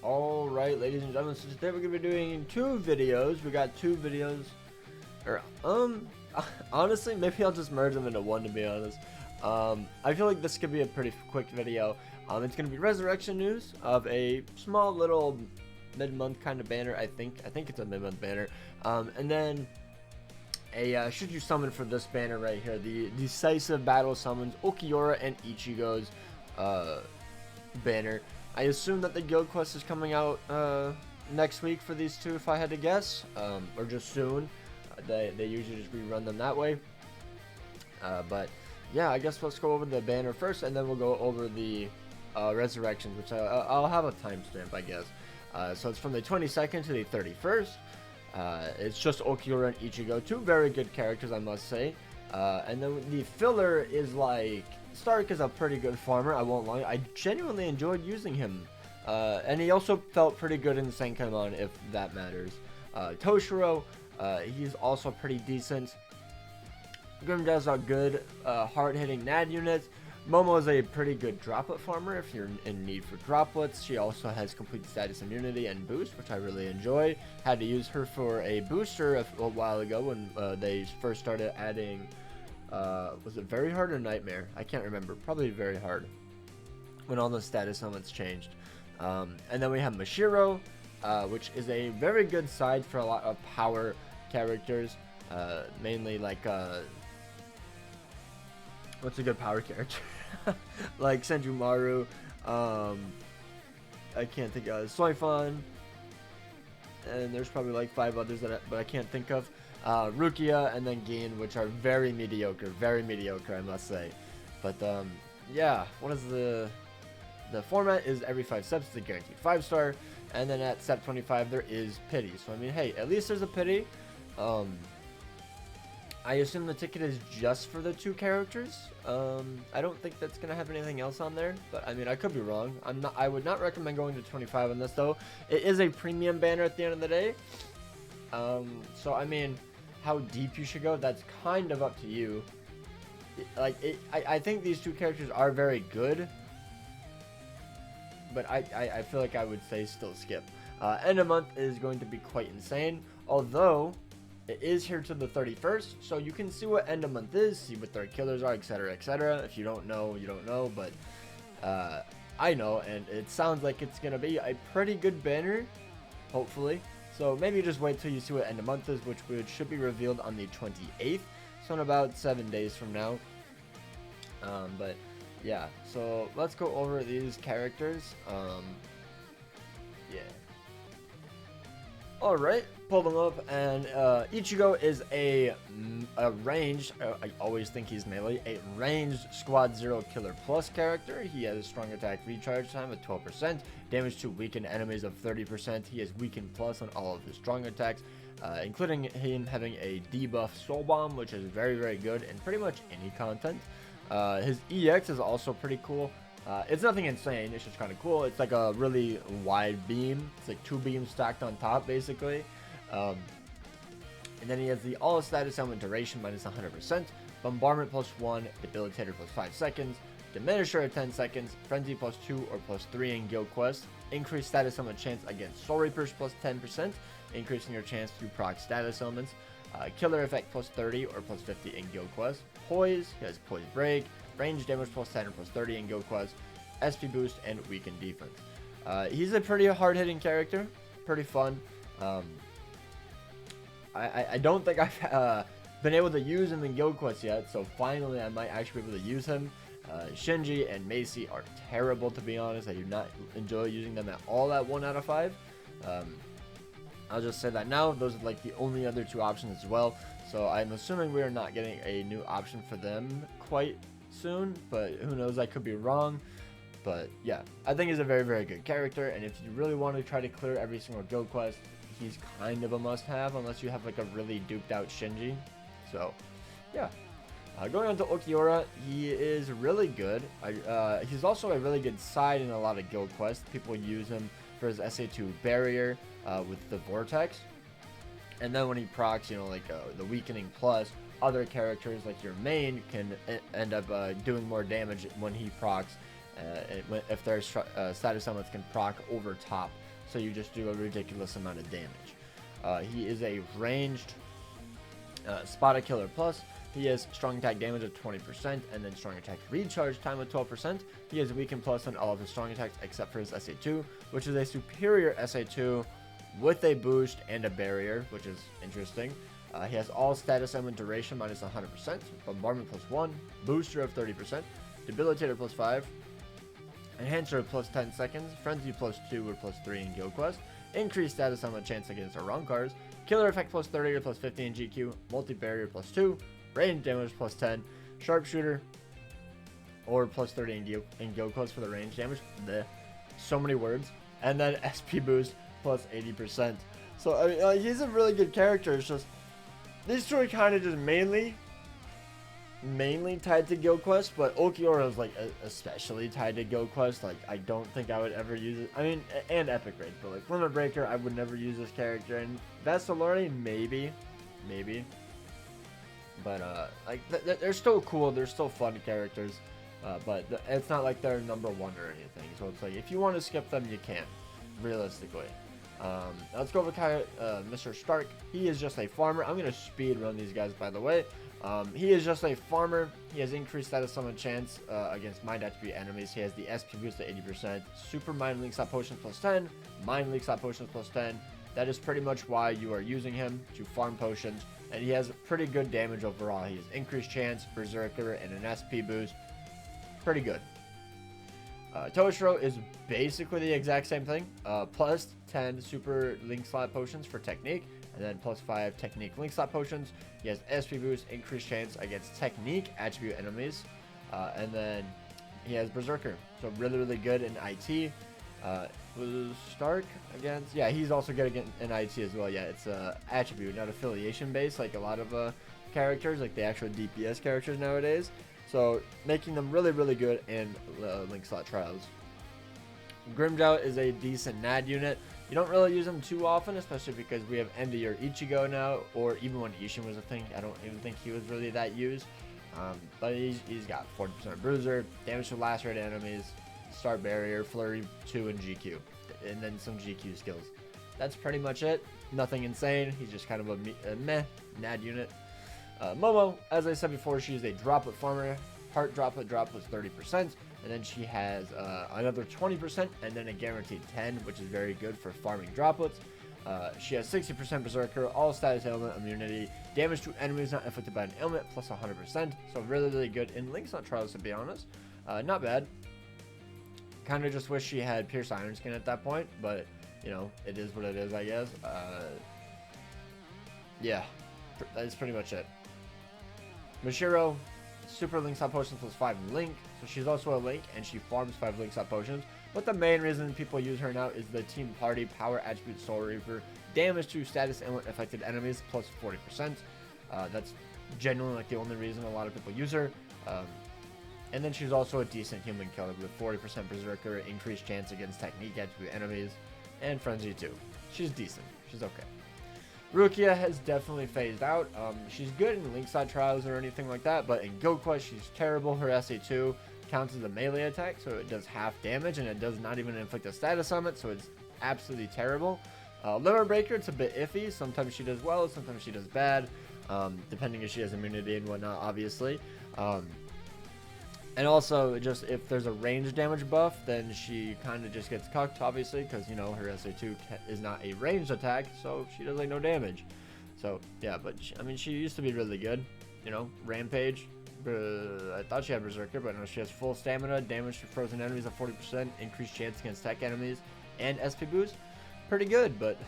Alright, ladies and gentlemen, so today we're going to be doing two videos. We got two videos, or, honestly, maybe I'll just merge them into one, to be honest. I feel like this could be a pretty quick video. It's going to be resurrection news of a small little mid-month kind of banner, I think it's a mid-month banner, and then a should you summon for this banner right here, the decisive battle summons ULQUIORRA and ICHIGO's banner. I assume that the guild quest is coming out next week for these two, if I had to guess, or just soon. They usually just rerun them that way. But yeah, I guess let's go over the banner first, and then we'll go over the resurrections, which I'll have a timestamp, I guess. So it's from the 22nd to the 31st. It's just ULQUIORRA and ICHIGO, two very good characters, I must say. And then the filler is like, Stark is a pretty good farmer, I won't lie. I genuinely enjoyed using him. And he also felt pretty good in Senkaimon, if that matters. Toshiro, he's also pretty decent. Grimdevs are good, hard-hitting NAD units. Momo is a pretty good droplet farmer if you're in need for droplets. She also has complete status immunity and boost, which I really enjoy. Had to use her for a booster a while ago when they first started adding, was it Very Hard or Nightmare? I can't remember. Probably Very Hard, when all the status elements changed. And then we have Mashiro, which is a very good side for a lot of power characters, mainly like what's a good power character? Like Senjumaru, I can't think of Soifon, and there's probably like 5 others that I can't think of. Rukia and then Gin, which are very mediocre, I must say. But yeah, what is the format is every 5 steps, it's a guaranteed 5-star, and then at step 25 there is pity. So I mean, hey, at least there's a pity. I assume the ticket is just for the 2 characters. I don't think that's gonna have anything else on there, but I mean, I could be wrong. I would not recommend going to 25 on this though. It is a premium banner at the end of the day. So I mean, how deep you should go, that's kind of up to you. I think these 2 characters are very good, but I feel like I would say still skip. End of month is going to be quite insane, although it is here to the 31st, so you can see what end of month is, see what their killers are, etc, etc. If you don't know, you don't know, but I know, and it sounds like it's gonna be a pretty good banner, hopefully. So maybe just wait till you see what end of month is, which should be revealed on the 28th, so in about 7 days from now. But yeah, so let's go over these characters. Yeah. Alright, pull them up, and Ichigo is a ranged, I always think he's melee, a ranged Squad 0 Killer Plus character. He has a strong attack recharge time of 12%, damage to weakened enemies of 30%. He has weakened plus on all of his strong attacks, including him having a debuff Soul Bomb, which is very, very good in pretty much any content. His EX is also pretty cool. It's nothing insane, it's just kind of cool. It's like a really wide beam. It's like 2 beams stacked on top, basically. And then he has the all status element duration minus 100%, bombardment plus 1, debilitator plus 5 seconds, diminisher at 10 seconds, frenzy plus 2 or plus 3 in guild quest, increased status element chance against soul reapers plus 10%, increasing your chance to proc status elements, killer effect plus 30 or plus 50 in guild quest, poise, he has poise break, range damage plus 10 or plus 30 in guild quest, SP boost, and weakened defense. He's a pretty hard-hitting character, pretty fun. I don't think I've been able to use him in guild quest yet, so finally I might actually be able to use him. Shinji and Macy are terrible, to be honest. I do not enjoy using them at all at 1 out of 5. I'll just say that now. Those are like the only other 2 options as well, so I'm assuming we are not getting a new option for them quite soon, but who knows, I could be wrong. But yeah, I think he's a very, very good character, and if you really want to try to clear every single guild quest, he's kind of a must-have, unless you have like a really duped out Shinji. So yeah, going on to ULQUIORRA, he is really good. He's also a really good side in a lot of guild quests. People use him for his SA2 barrier with the vortex, and then when he procs, you know, like the weakening plus, other characters like your main can end up doing more damage when he procs, if their status elements can proc over top so you just do a ridiculous amount of damage. He is a ranged Spotted Killer Plus. He has strong attack damage of 20% and then strong attack recharge time of 12%. He has Weaken Plus on all of his strong attacks except for his SA2, which is a superior SA2 with a boost and a barrier, which is interesting. He has all status element duration minus 100%, bombardment plus 1, booster of 30%, debilitator plus 5, enhancer of plus 10 seconds, frenzy plus 2 or plus 3 in Guild Quest, increased status element chance against our wrong cards, killer effect plus 30 or plus 50 in GQ, multi-barrier plus 2, range damage plus 10, sharpshooter or plus 30 in Guild Quest for the range damage. Blech. So many words. And then SP boost plus 80%. So I mean, he's a really good character. It's just these two are kind of just mainly tied to Guild Quest, but ULQUIORRA is like especially tied to Guild Quest. Like I don't think I would ever use it. I mean, and Epic Raids, but like Limit Breaker, I would never use this character. And Vestalorni, maybe. But like they're still cool. They're still fun characters. But it's not like they're number one or anything. So it's like if you want to skip them, you can, realistically. Let's go over Mr. Stark. He is just a farmer. I'm gonna speed run these guys, by the way. He is just a farmer. He has increased status summon chance against mind attribute enemies. He has the SP boost to 80%, super mind link slot potions plus 10, mind link slot potions plus 10. That is pretty much why you are using him, to farm potions, and he has pretty good damage overall. He has increased chance, berserker, and an SP boost. Pretty good. Toshiro is basically the exact same thing. Plus 10 super link slot potions for technique, and then plus 5 technique link slot potions. He has SP boost, increased chance against technique attribute enemies, and then he has berserker. So really good in IT. Was Stark against? Yeah, he's also good in IT as well. Yeah, it's attribute, not affiliation based, like a lot of characters, like the actual DPS characters nowadays. So making them really good in link slot trials. Grimjow is a decent NAD unit. You don't really use him too often, especially because we have end of year ICHIGO now, or even when Ishin was a thing, I don't even think he was really that used. But he's got 40% bruiser, damage to lacerated enemies, start barrier, flurry 2 and GQ, and then some GQ skills. That's pretty much it. Nothing insane. He's just kind of a meh NAD unit. Momo, as I said before, she's a droplet farmer. Heart droplet drop was 30%, and then she has another 20%, and then a guaranteed 10, which is very good for farming droplets. She has 60% berserker, all status ailment immunity, damage to enemies not inflicted by an ailment plus 100%. So really good in Link's Not Trials, to be honest. Not bad. Kind of just wish she had Pierce Iron Skin at that point, but you know, it is what it is, I guess. Yeah, that's pretty much it. Mashiro, super link slot potions plus 5 link, so she's also a link and she farms 5 link slot potions. But the main reason people use her now is the Team Party Power Attribute Soul Reaper, damage to status ailment affected enemies plus 40%. That's genuinely like the only reason a lot of people use her. And then she's also a decent human killer with 40% berserker, increased chance against technique attribute enemies, and frenzy too. She's decent. She's okay. Rukia has definitely phased out. She's good in link side trials or anything like that, but in Guild Quest she's terrible. Her SA2 counts as a melee attack, so it does half damage, and it does not even inflict a status on it, so it's absolutely terrible. Limit Breaker, it's a bit iffy. Sometimes she does well, sometimes she does bad, depending if she has immunity and whatnot, obviously. And also, just if there's a range damage buff, then she kind of just gets cucked, obviously, because, you know, her SA2 is not a ranged attack, so she does, like, no damage. So, yeah, but, I mean, she used to be really good, you know, Rampage. I thought she had Berserker, but no, she has full stamina, damage to frozen enemies of 40%, increased chance against tech enemies, and SP boost. Pretty good, but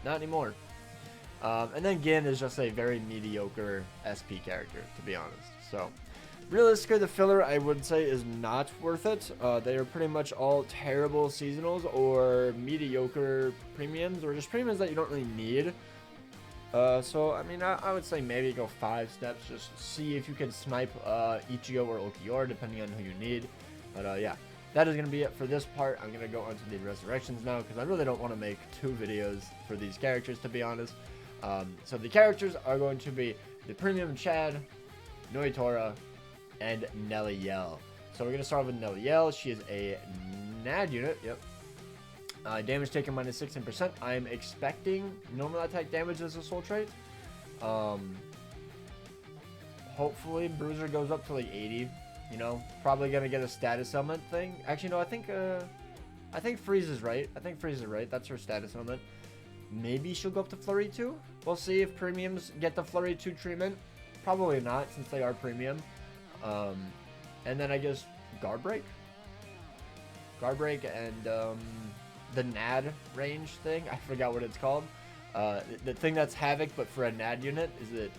not anymore. And then Gin is just a very mediocre SP character, to be honest. So, realistically, the filler, I would say, is not worth it. They are pretty much all terrible seasonals or mediocre premiums, or just premiums that you don't really need. So, I mean, I would say maybe go 5 steps. Just see if you can snipe ICHIGO or ULQUIORRA, depending on who you need. But, yeah, that is going to be it for this part. I'm going to go on to the resurrections now, because I really don't want to make 2 videos for these characters, to be honest. So the characters are going to be the premium Chad, NOIT, and NEL. So we're going to start with NEL. She is a NAD unit. Yep. Damage taken minus 16%. I am expecting normal attack damage as a soul trait. Hopefully Bruiser goes up to like 80. You know, probably gonna get a status element thing. Actually, no, I think Freeze is right. I think Freeze is right. That's her status element. Maybe she'll go up to Flurry 2. We'll see if premiums get the Flurry 2 treatment. Probably not, since they are premium. And then I guess Guard Break and the NAD range thing. I forgot what it's called. The thing that's Havoc, but for a NAD unit. Is it?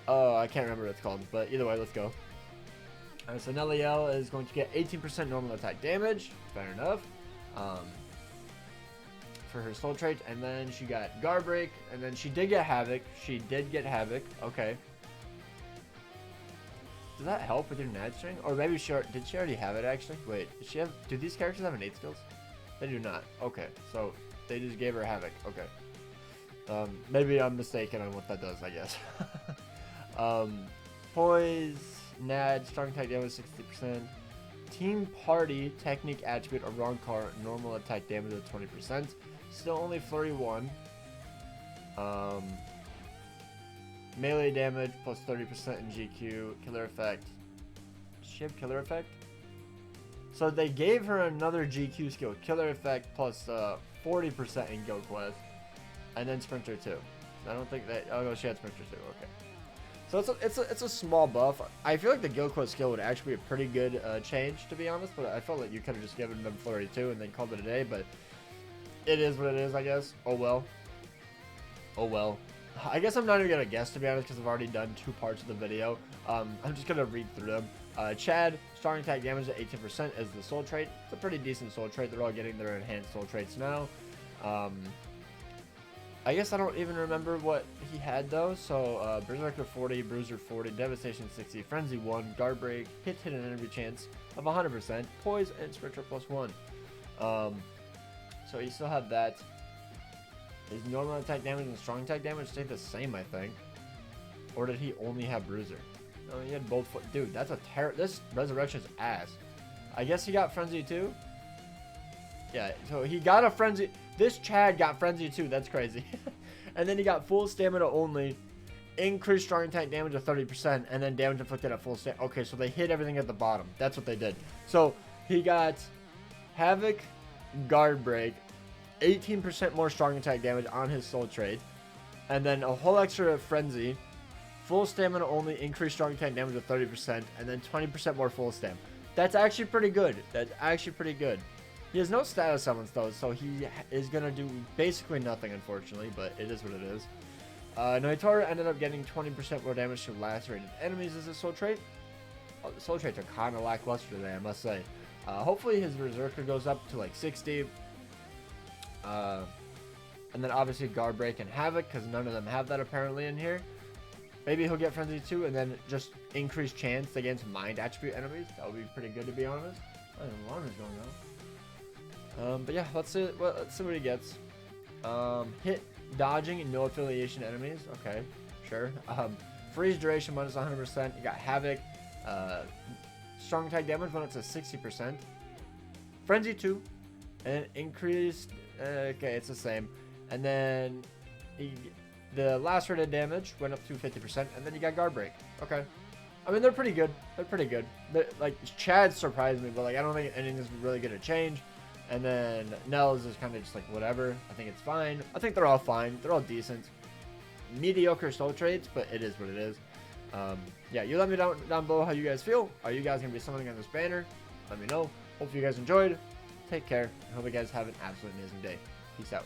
Oh, I can't remember what it's called. But either way, let's go. Alright, so NEL is going to get 18% normal attack damage. Fair enough. For her soul trait. And then she got Guard Break. And then she did get Havoc. Okay. Does that help with your NAD string? Or maybe did she already have it actually? Wait, do these characters have innate skills? They do not. Okay, so they just gave her Havoc. Okay. Maybe I'm mistaken on what that does, I guess. Poise, NAD, strong attack damage 60%. Team Party, technique attribute, or wrong card, normal attack damage of 20%. Still only Flurry 1. Melee damage plus 30% in GQ. Killer effect. Does she have killer effect? So they gave her another GQ skill. Killer effect plus 40% in Go Quest. And then Sprinter 2. I don't think that... Oh, no, she had Sprinter 2. Okay. So it's a small buff. I feel like the Go Quest skill would actually be a pretty good change, to be honest. But I felt like you could have just given them Flurry 2 and then called it a day. But it is what it is, I guess. Oh, well. Oh, well. I guess I'm not even going to guess, to be honest, because I've already done 2 parts of the video. I'm just going to read through them. Chad, strong attack damage at 18% is the soul trait. It's a pretty decent soul trait. They're all getting their enhanced soul traits now. I guess I don't even remember what he had, though. So, Berserker 40, Bruiser 40, Devastation 60, Frenzy 1, Guard Break, Hit and Enemy chance of 100%, Poise, and Sprinter plus 1. So you still have that. His normal attack damage and strong attack damage stayed the same, I think. Or did he only have Bruiser? No, he had both. Dude, that's a this Resurrection's ass. I guess he got Frenzy too? Yeah, so he got a Frenzy. This Chad got Frenzy too. That's crazy. And then he got full stamina only. Increased strong attack damage of 30%. And then damage inflicted at full stamina. Okay, so they hit everything at the bottom. That's what they did. So he got Havoc, Guard Break, 18% more strong attack damage on his soul trait, and then a whole extra Frenzy, full stamina only, increased strong attack damage of 30%, and then 20% more full stam. That's actually pretty good. He has no status summons though, so he is gonna do basically nothing, unfortunately, but it is what it is. Noitora ended up getting 20% more damage to lacerated enemies as a soul trait. Oh, the soul traits are kind of lackluster today, I must say. Hopefully his Berserker goes up to like 60. And then obviously Guard Break and Havoc, because none of them have that apparently in here. Maybe he'll get Frenzy 2 and then just increase chance against mind attribute enemies. That would be pretty good, to be honest. I don't know what is going on. But yeah, let's see what he gets. Hit, dodging, and no affiliation enemies. Okay, sure. Freeze duration minus 100%. You got Havoc. Strong attack damage went up to 60%. Frenzy 2. And increased... okay, it's the same. And then the lacerated damage went up to 50%. And then you got Guard Break. Okay. I mean, they're pretty good. Like, Chad surprised me, but like I don't think anything's really going to change. And then NEL is just kind of just like whatever. I think it's fine. I think they're all fine. They're all decent. Mediocre soul traits, but it is what it is. Yeah, you let me down below how you guys feel. Are you guys going to be summoning on this banner? Let me know. Hope you guys enjoyed. Take care. I hope you guys have an absolutely amazing day. Peace out.